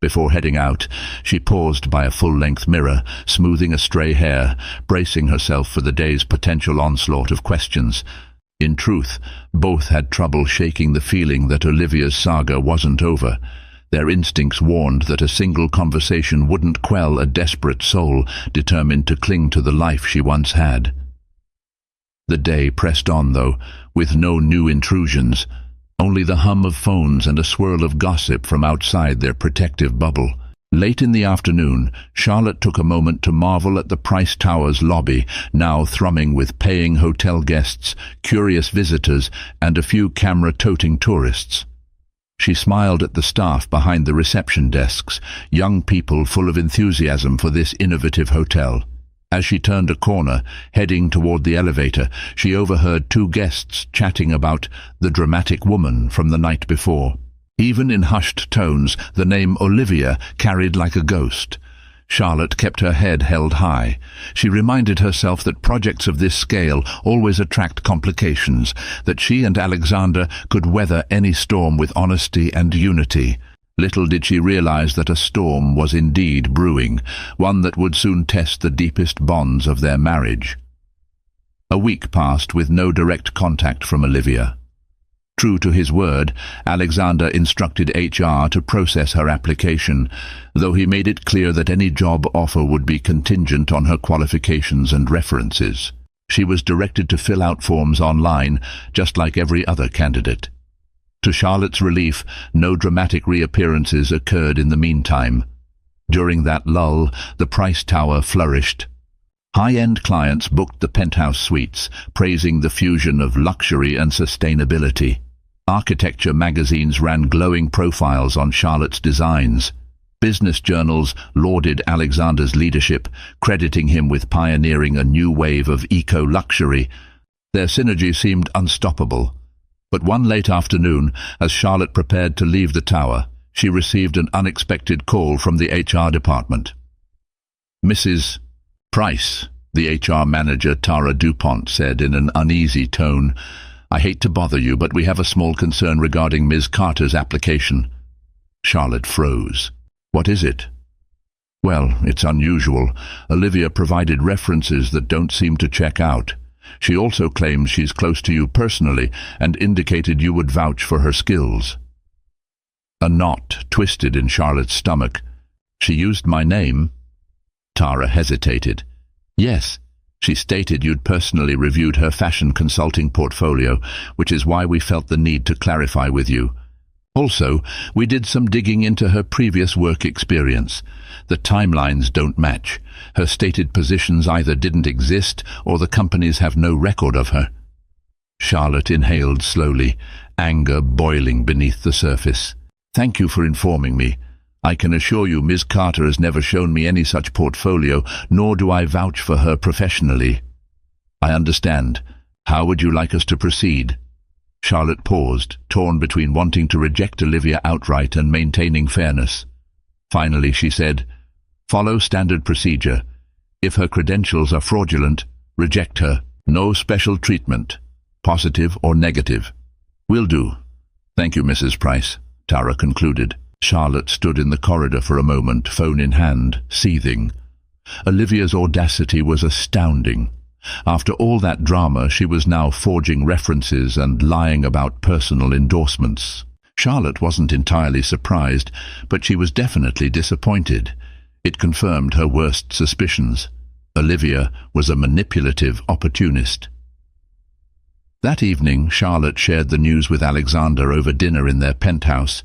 Before heading out, she paused by a full-length mirror, smoothing a stray hair, bracing herself for the day's potential onslaught of questions. In truth, both had trouble shaking the feeling that Olivia's saga wasn't over. Their instincts warned that a single conversation wouldn't quell a desperate soul determined to cling to the life she once had. The day pressed on, though, with no new intrusions, only the hum of phones and a swirl of gossip from outside their protective bubble. Late in the afternoon, Charlotte took a moment to marvel at the Price Tower's lobby, now thrumming with paying hotel guests, curious visitors, and a few camera-toting tourists. She smiled at the staff behind the reception desks, young people full of enthusiasm for this innovative hotel. As she turned a corner, heading toward the elevator, she overheard two guests chatting about the dramatic woman from the night before. Even in hushed tones, the name Olivia carried like a ghost. Charlotte kept her head held high. She reminded herself that projects of this scale always attract complications, that she and Alexander could weather any storm with honesty and unity. Little did she realize that a storm was indeed brewing, one that would soon test the deepest bonds of their marriage. A week passed with no direct contact from Olivia. True to his word, Alexander instructed HR to process her application, though he made it clear that any job offer would be contingent on her qualifications and references. She was directed to fill out forms online, just like every other candidate. To Charlotte's relief, no dramatic reappearances occurred in the meantime. During that lull, the Price Tower flourished. High-end clients booked the penthouse suites, praising the fusion of luxury and sustainability. Architecture magazines ran glowing profiles on Charlotte's designs. Business journals lauded Alexander's leadership, crediting him with pioneering a new wave of eco-luxury. Their synergy seemed unstoppable. But one late afternoon, as Charlotte prepared to leave the tower, she received an unexpected call from the HR department. "Mrs. Price," the HR manager Tara DuPont said in an uneasy tone, "I hate to bother you, but we have a small concern regarding Ms. Carter's application." Charlotte froze. "What is it?" "Well, it's unusual. Olivia provided references that don't seem to check out. She also claims she's close to you personally and indicated you would vouch for her skills." A knot twisted in Charlotte's stomach. "She used my name?" Tara hesitated. "Yes, she stated you'd personally reviewed her fashion consulting portfolio, which is why we felt the need to clarify with you. Also, we did some digging into her previous work experience. The timelines don't match. Her stated positions either didn't exist or the companies have no record of her." Charlotte inhaled slowly, anger boiling beneath the surface. "Thank you for informing me. I can assure you Ms. Carter has never shown me any such portfolio, nor do I vouch for her professionally." "I understand. How would you like us to proceed?" Charlotte paused, torn between wanting to reject Olivia outright and maintaining fairness. Finally she said, "Follow standard procedure. If her credentials are fraudulent, reject her. No special treatment, positive or negative." "Will do. Thank you, Mrs. Price," Tara concluded. Charlotte stood in the corridor for a moment, phone in hand, seething. Olivia's audacity was astounding. After all that drama, she was now forging references and lying about personal endorsements. Charlotte wasn't entirely surprised, but she was definitely disappointed. It confirmed her worst suspicions. Olivia was a manipulative opportunist. That evening, Charlotte shared the news with Alexander over dinner in their penthouse.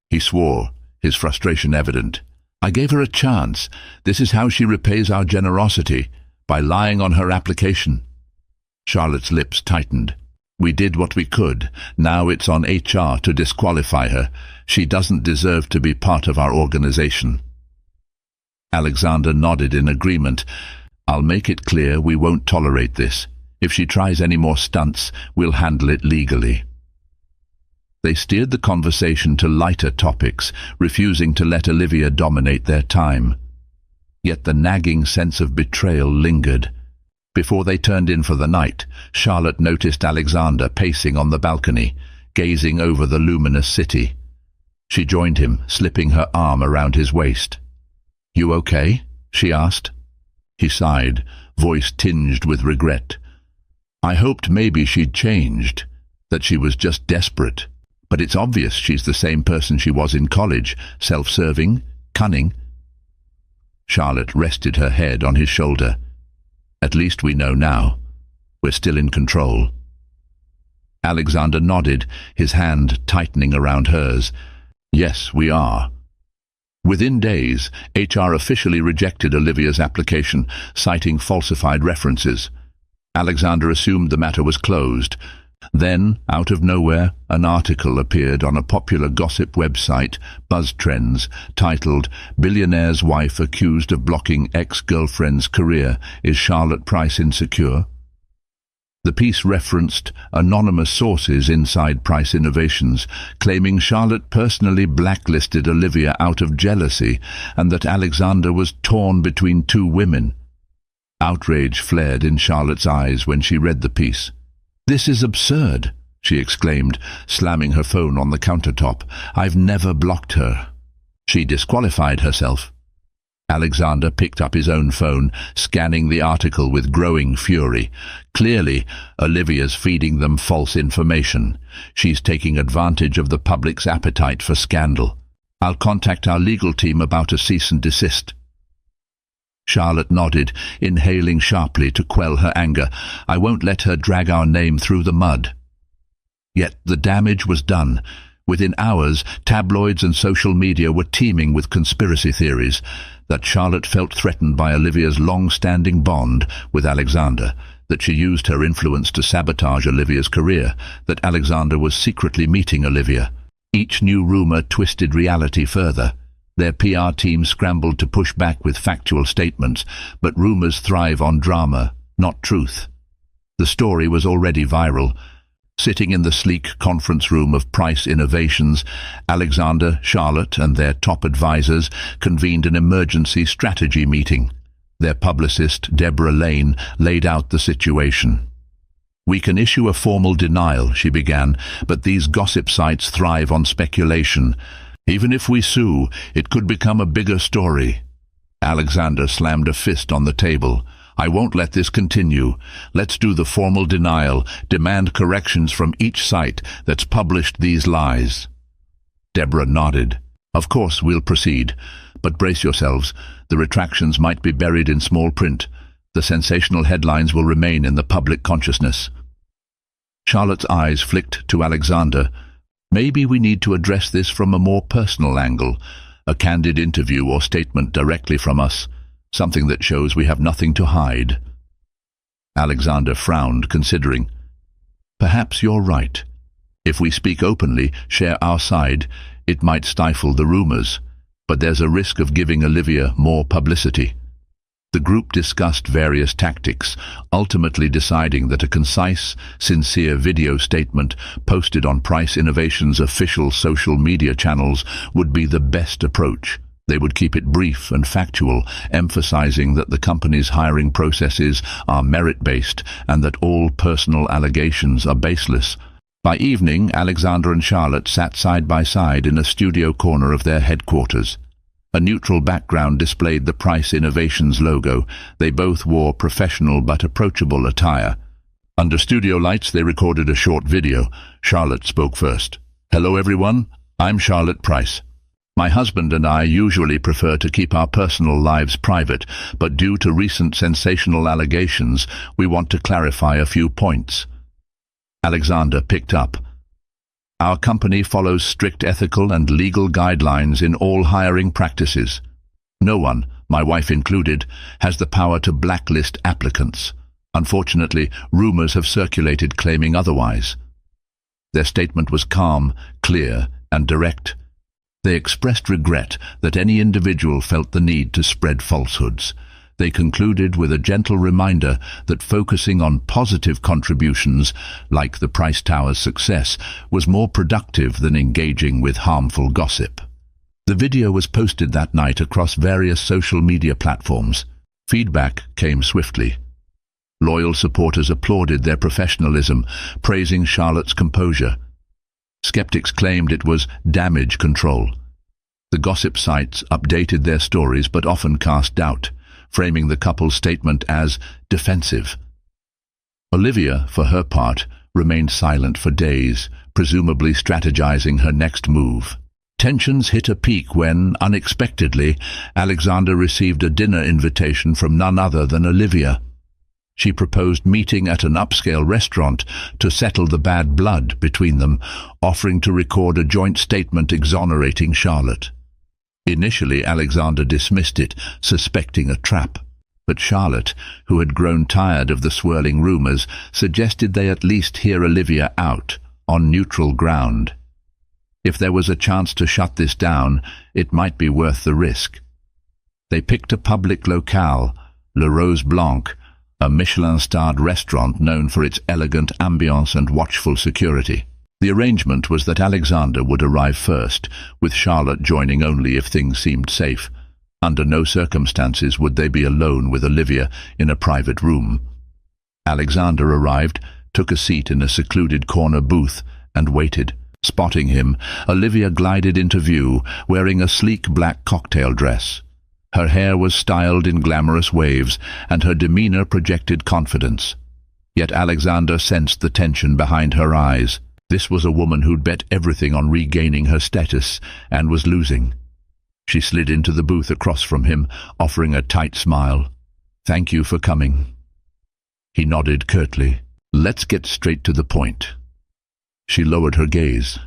He swore, his frustration evident. "I gave her a chance. This is how she repays our generosity, by lying on her application." Charlotte's lips tightened. "We did what we could. Now it's on HR to disqualify her. She doesn't deserve to be part of our organization." Alexander nodded in agreement. "I'll make it clear we won't tolerate this. If she tries any more stunts, we'll handle it legally." They steered the conversation to lighter topics, refusing to let Olivia dominate their time. Yet the nagging sense of betrayal lingered. Before they turned in for the night, Charlotte noticed Alexander pacing on the balcony, gazing over the luminous city. She joined him, slipping her arm around his waist. "You okay?" she asked. He sighed, voice tinged with regret. "I hoped maybe she'd changed, that she was just desperate. But it's obvious she's the same person she was in college, self-serving, cunning." Charlotte rested her head on his shoulder. "At least we know now. We're still in control." Alexander nodded, his hand tightening around hers. "Yes, we are." Within days, HR officially rejected Olivia's application, citing falsified references. Alexander assumed the matter was closed. Then, out of nowhere, an article appeared on a popular gossip website, Buzz Trends, titled "Billionaire's Wife Accused of Blocking Ex-Girlfriend's Career. Is Charlotte Price Insecure?" The piece referenced anonymous sources inside Price Innovations, claiming Charlotte personally blacklisted Olivia out of jealousy and that Alexander was torn between two women. Outrage flared in Charlotte's eyes when she read the piece. "This is absurd," she exclaimed, slamming her phone on the countertop. "I've never blocked her." She disqualified herself. Alexander picked up his own phone, scanning the article with growing fury. Clearly, Olivia's feeding them false information. She's taking advantage of the public's appetite for scandal. "I'll contact our legal team about a cease and desist." Charlotte nodded, inhaling sharply to quell her anger. "I won't let her drag our name through the mud." Yet the damage was done. Within hours, tabloids and social media were teeming with conspiracy theories that Charlotte felt threatened by Olivia's long-standing bond with Alexander, that she used her influence to sabotage Olivia's career, that Alexander was secretly meeting Olivia. Each new rumor twisted reality further. Their PR team scrambled to push back with factual statements, but rumors thrive on drama, not truth. The story was already viral. Sitting in the sleek conference room of Price Innovations, Alexander, Charlotte, and their top advisors convened an emergency strategy meeting. Their publicist, Deborah Lane, laid out the situation. "We can issue a formal denial," she began, "but these gossip sites thrive on speculation. Even if we sue, it could become a bigger story." Alexander slammed a fist on the table. "I won't let this continue. Let's do the formal denial, demand corrections from each site that's published these lies." Deborah nodded. "Of course, we'll proceed. But brace yourselves. The retractions might be buried in small print. The sensational headlines will remain in the public consciousness." Charlotte's eyes flicked to Alexander. "Maybe we need to address this from a more personal angle, a candid interview or statement directly from us. Something that shows we have nothing to hide." Alexander frowned, considering. "Perhaps you're right. If we speak openly, share our side, it might stifle the rumors. But there's a risk of giving Olivia more publicity." The group discussed various tactics, ultimately deciding that a concise, sincere video statement posted on Price Innovations' official social media channels would be the best approach. They would keep it brief and factual, emphasizing that the company's hiring processes are merit-based and that all personal allegations are baseless. By evening, Alexander and Charlotte sat side by side in a studio corner of their headquarters. A neutral background displayed the Price Innovations logo. They both wore professional but approachable attire. Under studio lights, they recorded a short video. Charlotte spoke first. "Hello everyone, I'm Charlotte Price. My husband and I usually prefer to keep our personal lives private, but due to recent sensational allegations, we want to clarify a few points." Alexander picked up. "Our company follows strict ethical and legal guidelines in all hiring practices. No one, my wife included, has the power to blacklist applicants. Unfortunately, rumors have circulated claiming otherwise." Their statement was calm, clear, and direct. They expressed regret that any individual felt the need to spread falsehoods. They concluded with a gentle reminder that focusing on positive contributions, like the Price Tower's success, was more productive than engaging with harmful gossip. The video was posted that night across various social media platforms. Feedback came swiftly. Loyal supporters applauded their professionalism, praising Charlotte's composure. Skeptics claimed it was damage control. The gossip sites updated their stories but often cast doubt, framing the couple's statement as defensive. Olivia, for her part, remained silent for days, presumably strategizing her next move. Tensions hit a peak when, unexpectedly, Alexander received a dinner invitation from none other than Olivia. She proposed meeting at an upscale restaurant to settle the bad blood between them, offering to record a joint statement exonerating Charlotte. Initially, Alexander dismissed it, suspecting a trap. But Charlotte, who had grown tired of the swirling rumors, suggested they at least hear Olivia out, on neutral ground. If there was a chance to shut this down, it might be worth the risk. They picked a public locale, Le Rose Blanc, a Michelin-starred restaurant known for its elegant ambiance and watchful security. The arrangement was that Alexander would arrive first, with Charlotte joining only if things seemed safe. Under no circumstances would they be alone with Olivia in a private room. Alexander arrived, took a seat in a secluded corner booth, and waited. Spotting him, Olivia glided into view, wearing a sleek black cocktail dress. Her hair was styled in glamorous waves, and her demeanor projected confidence. Yet Alexander sensed the tension behind her eyes. This was a woman who'd bet everything on regaining her status, and was losing. She slid into the booth across from him, offering a tight smile. "Thank you for coming." He nodded curtly. "Let's get straight to the point." She lowered her gaze.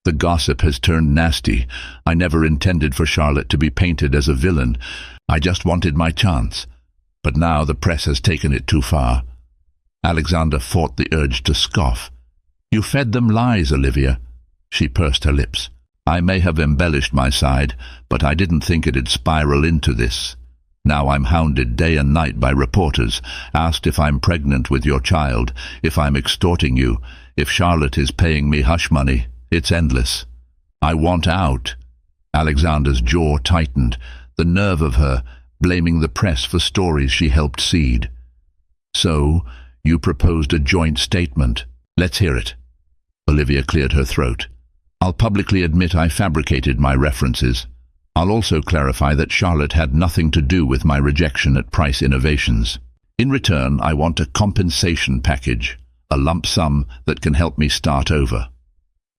"The gossip has turned nasty. I never intended for Charlotte to be painted as a villain. I just wanted my chance. But now the press has taken it too far." Alexander fought the urge to scoff. "You fed them lies, Olivia." She pursed her lips. "I may have embellished my side, but I didn't think it'd spiral into this. Now I'm hounded day and night by reporters, asked if I'm pregnant with your child, if I'm extorting you, if Charlotte is paying me hush money. It's endless. I want out." Alexander's jaw tightened, the nerve of her, blaming the press for stories she helped seed. "So, you proposed a joint statement. Let's hear it." Olivia cleared her throat. "I'll publicly admit I fabricated my references. I'll also clarify that Charlotte had nothing to do with my rejection at Price Innovations. In return, I want a compensation package, a lump sum that can help me start over."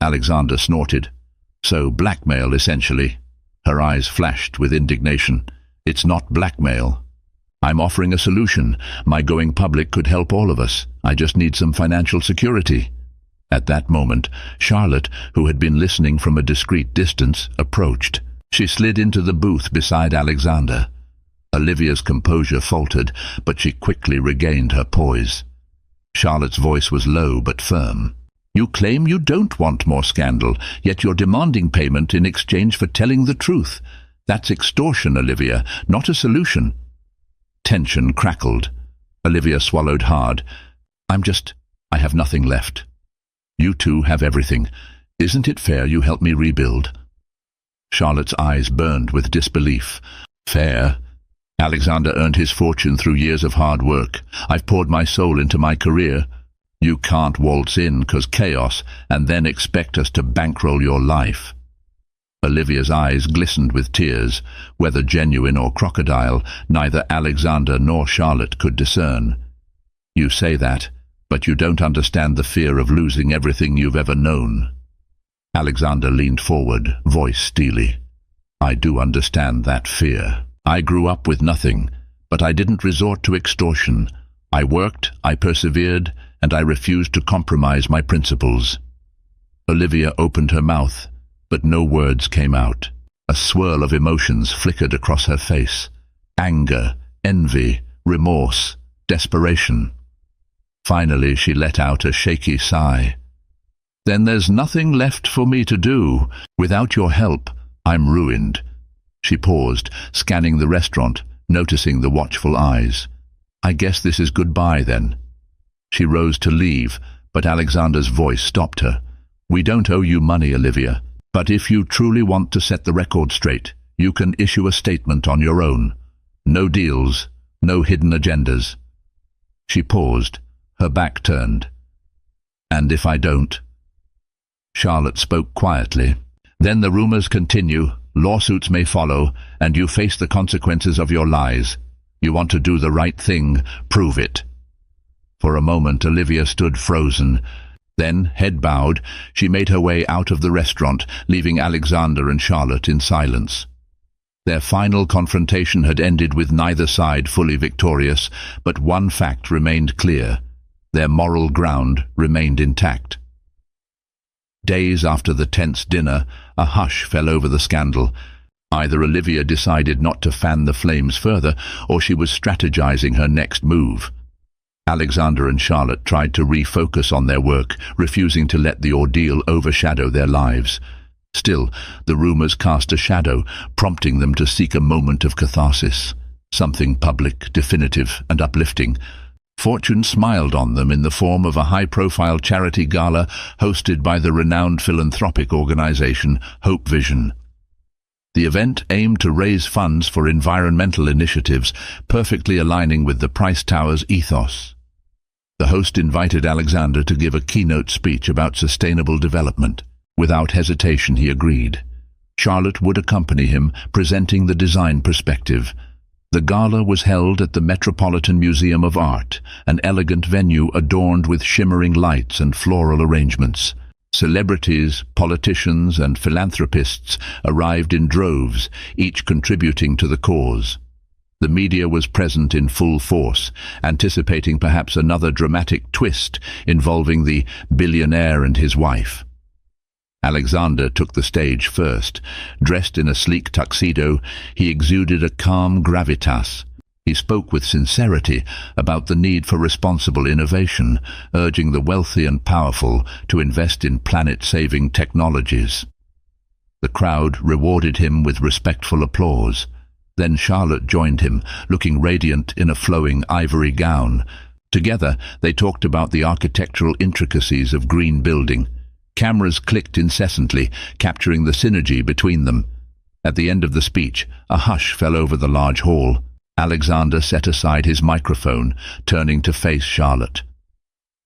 Alexander snorted. "So blackmail, essentially." Her eyes flashed with indignation. "It's not blackmail. I'm offering a solution. My going public could help all of us. I just need some financial security." At that moment, Charlotte, who had been listening from a discreet distance, approached. She slid into the booth beside Alexander. Olivia's composure faltered, but she quickly regained her poise. Charlotte's voice was low but firm. "You claim you don't want more scandal, yet you're demanding payment in exchange for telling the truth. That's extortion, Olivia, not a solution." Tension crackled. Olivia swallowed hard. I have nothing left. You two have everything. Isn't it fair you help me rebuild?" Charlotte's eyes burned with disbelief. "Fair? Alexander earned his fortune through years of hard work. I've poured my soul into my career. You can't waltz in 'cause chaos and then expect us to bankroll your life." Olivia's eyes glistened with tears. Whether genuine or crocodile, neither Alexander nor Charlotte could discern. "You say that, but you don't understand the fear of losing everything you've ever known." Alexander leaned forward, voice steely. "I do understand that fear. I grew up with nothing, but I didn't resort to extortion. I worked, I persevered, and I refused to compromise my principles." Olivia opened her mouth, but no words came out. A swirl of emotions flickered across her face. Anger, envy, remorse, desperation. Finally, she let out a shaky sigh. "Then there's nothing left for me to do. Without your help, I'm ruined." She paused, scanning the restaurant, noticing the watchful eyes. "I guess this is goodbye then." She rose to leave, but Alexander's voice stopped her. "We don't owe you money, Olivia, but if you truly want to set the record straight, you can issue a statement on your own. No deals, no hidden agendas." She paused, her back turned. "And if I don't?" Charlotte spoke quietly. "Then the rumors continue, lawsuits may follow, and you face the consequences of your lies. You want to do the right thing, prove it." For a moment Olivia stood frozen. Then, head bowed, she made her way out of the restaurant, leaving Alexander and Charlotte in silence. Their final confrontation had ended with neither side fully victorious, but one fact remained clear. Their moral ground remained intact. Days after the tense dinner, a hush fell over the scandal. Either Olivia decided not to fan the flames further, or she was strategizing her next move. Alexander and Charlotte tried to refocus on their work, refusing to let the ordeal overshadow their lives. Still, the rumors cast a shadow, prompting them to seek a moment of catharsis, something public, definitive, and uplifting. Fortune smiled on them in the form of a high-profile charity gala hosted by the renowned philanthropic organization Hope Vision. The event aimed to raise funds for environmental initiatives, perfectly aligning with the Price Tower's ethos. The host invited Alexander to give a keynote speech about sustainable development. Without hesitation, he agreed. Charlotte would accompany him, presenting the design perspective. The gala was held at the Metropolitan Museum of Art, an elegant venue adorned with shimmering lights and floral arrangements. Celebrities, politicians, and philanthropists arrived in droves, each contributing to the cause. The media was present in full force, anticipating perhaps another dramatic twist involving the billionaire and his wife. Alexander took the stage first. Dressed in a sleek tuxedo, he exuded a calm gravitas. He spoke with sincerity about the need for responsible innovation, urging the wealthy and powerful to invest in planet-saving technologies. The crowd rewarded him with respectful applause. Then Charlotte joined him, looking radiant in a flowing ivory gown. Together, they talked about the architectural intricacies of green building. Cameras clicked incessantly, capturing the synergy between them. At the end of the speech, a hush fell over the large hall. Alexander set aside his microphone, turning to face Charlotte.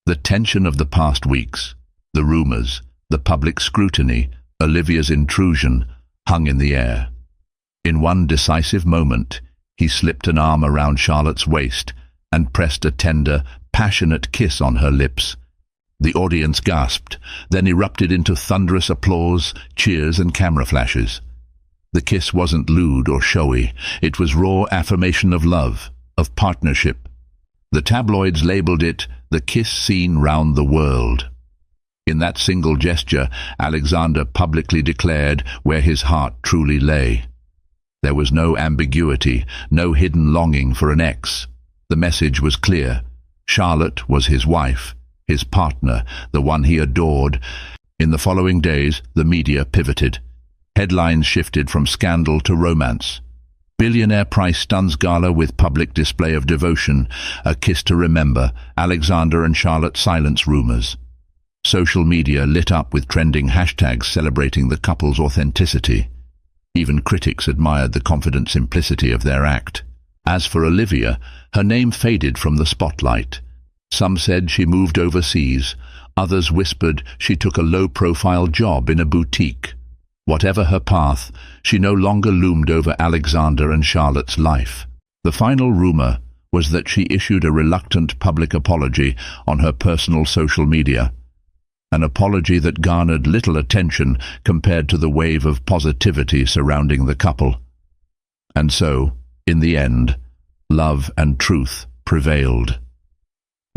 The tension of the past weeks, the rumors, the public scrutiny, Olivia's intrusion, hung in the air. In one decisive moment, he slipped an arm around Charlotte's waist and pressed a tender, passionate kiss on her lips. The audience gasped, then erupted into thunderous applause, cheers, and camera flashes. The kiss wasn't lewd or showy. It was raw affirmation of love, of partnership. The tabloids labeled it the kiss seen round the world. In that single gesture, Alexander publicly declared where his heart truly lay. There was no ambiguity, no hidden longing for an ex. The message was clear. Charlotte was his wife, his partner, the one he adored. In the following days, the media pivoted. Headlines shifted from scandal to romance. Billionaire Price stuns gala with public display of devotion. A kiss to remember. Alexander and Charlotte silence rumors. Social media lit up with trending hashtags celebrating the couple's authenticity. Even critics admired the confident simplicity of their act. As for Olivia, her name faded from the spotlight. Some said she moved overseas. Others whispered she took a low-profile job in a boutique. Whatever her path, she no longer loomed over Alexander and Charlotte's life. The final rumor was that she issued a reluctant public apology on her personal social media. An apology that garnered little attention compared to the wave of positivity surrounding the couple. And so, in the end, love and truth prevailed.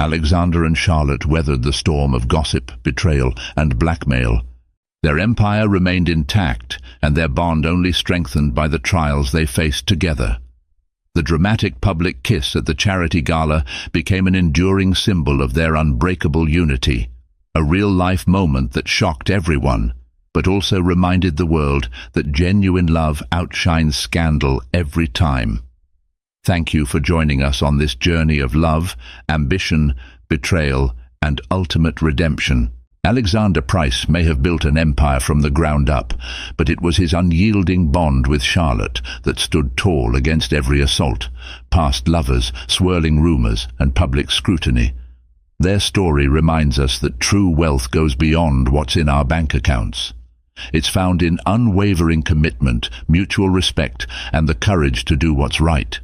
Alexander and Charlotte weathered the storm of gossip, betrayal, and blackmail. Their empire remained intact, and their bond only strengthened by the trials they faced together. The dramatic public kiss at the charity gala became an enduring symbol of their unbreakable unity, a real-life moment that shocked everyone, but also reminded the world that genuine love outshines scandal every time. Thank you for joining us on this journey of love, ambition, betrayal, and ultimate redemption. Alexander Price may have built an empire from the ground up, but it was his unyielding bond with Charlotte that stood tall against every assault, past lovers, swirling rumors, and public scrutiny. Their story reminds us that true wealth goes beyond what's in our bank accounts. It's found in unwavering commitment, mutual respect, and the courage to do what's right.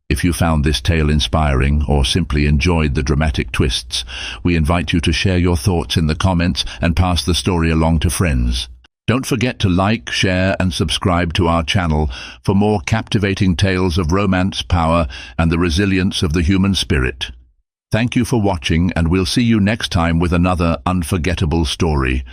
If you found this tale inspiring or simply enjoyed the dramatic twists, we invite you to share your thoughts in the comments and pass the story along to friends. Don't forget to like, share, and subscribe to our channel for more captivating tales of romance, power, and the resilience of the human spirit. Thank you for watching, and we'll see you next time with another unforgettable story.